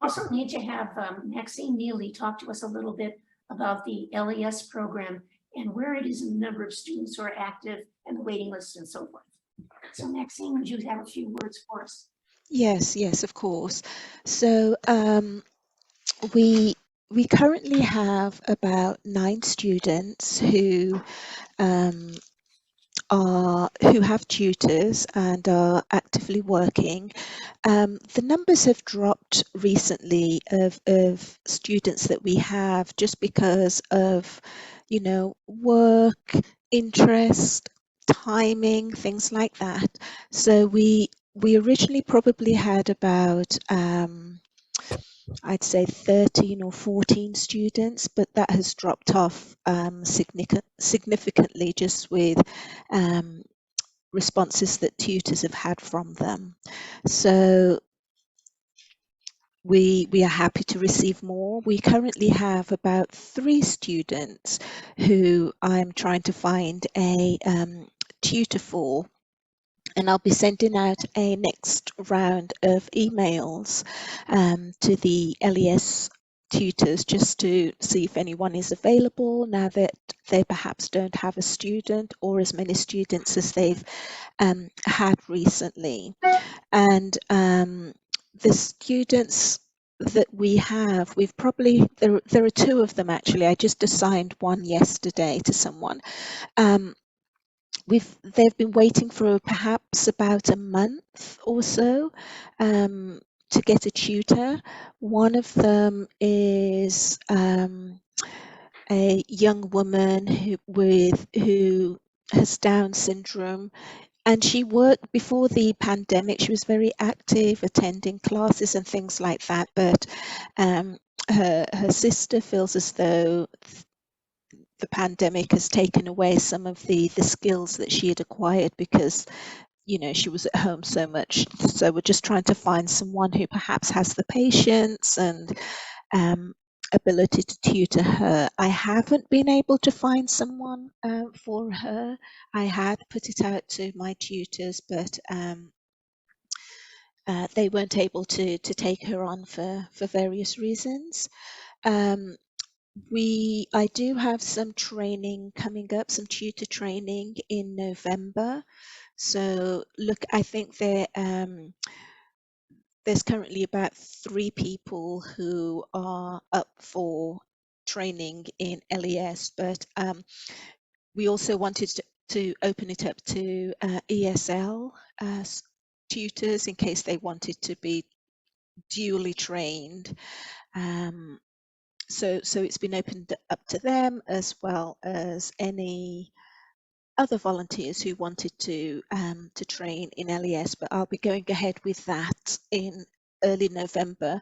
also need to have Maxine Neely talk to us a little bit about the LES program and where it is in the number of students who are active and the waiting list and so forth. So Maxine, would you have a few words for us? Yes, of course. So we currently have about 9 students who who have tutors and are actively working. The numbers have dropped recently of students that we have just because of, work, interest, timing, things like that. So we originally probably had about I'd say 13 or 14 students, but that has dropped off significantly just with um, responses that tutors have had from them. So we are happy to receive more. We currently have about 3 students who I'm trying to find a tutor for, and I'll be sending out a next round of emails to the LES tutors just to see if anyone is available now that they perhaps don't have a student or as many students as they've had recently. And the students that we have, we've probably, there are 2 of them actually. I just assigned one yesterday to someone. They've been waiting for perhaps about a month or so to get a tutor. One of them is a young woman who has Down syndrome, and she worked before the pandemic. She was very active, attending classes and things like that. But her sister feels as though the pandemic has taken away some of the skills that she had acquired because she was at home so much. So we're just trying to find someone who perhaps has the patience and ability to tutor her. I haven't been able to find someone for her. I had put it out to my tutors, but they weren't able to take her on for various reasons. I do have some training coming up, some tutor training in November. So look, I think there's currently about 3 people who are up for training in LES, but we also wanted to open it up to ESL tutors in case they wanted to be dually trained. So it's been opened up to them as well as any other volunteers who wanted to train in LES, but I'll be going ahead with that in early November,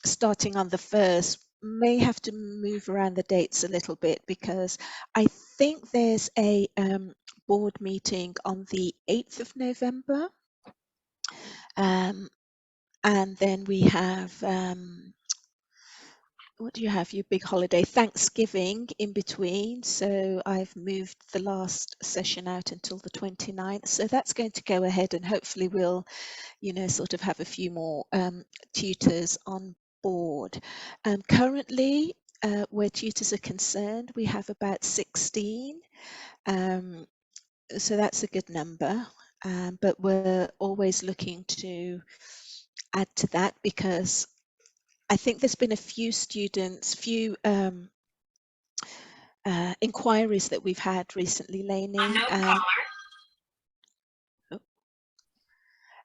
starting on the 1st. May have to move around the dates a little bit because I think there's a board meeting on the 8th of November, and then we have what do you have? Your big holiday, Thanksgiving in between. So I've moved the last session out until the 29th. So that's going to go ahead, and hopefully we'll, sort of have a few more tutors on board. Currently, where tutors are concerned, we have about 16. So that's a good number. But we're always looking to add to that because I think there's been a few inquiries that we've had recently, Lainey,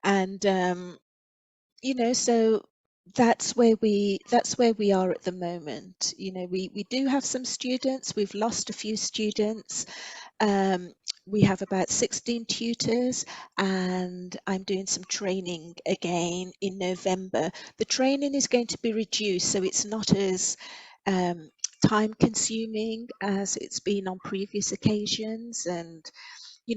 and so that's where we are at the moment. We do have some students. We've lost a few students. We have about 16 tutors, and I'm doing some training again in November. The training is going to be reduced, so it's not as time consuming as it's been on previous occasions. And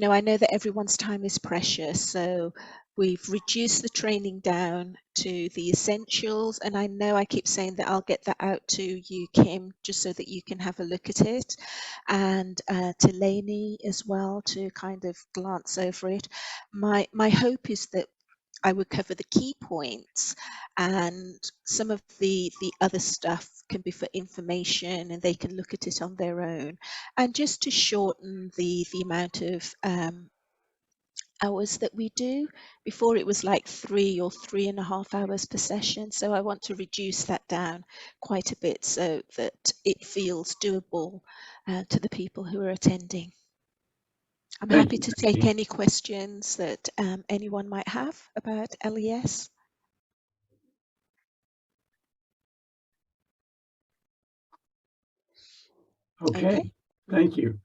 I know that everyone's time is precious, so we've reduced the training down to the essentials. And I know I keep saying that I'll get that out to you, Kim, just so that you can have a look at it, and to Lainey as well to kind of glance over it. My hope is that I would cover the key points, and some of the other stuff can be for information and they can look at it on their own. And just to shorten the amount of hours that we do. Before it was like 3 or 3.5 hours per session. So I want to reduce that down quite a bit so that it feels doable to the people who are attending. I'm Thank happy you, to take Maxine. any questions that anyone might have about LES. Okay, thank you.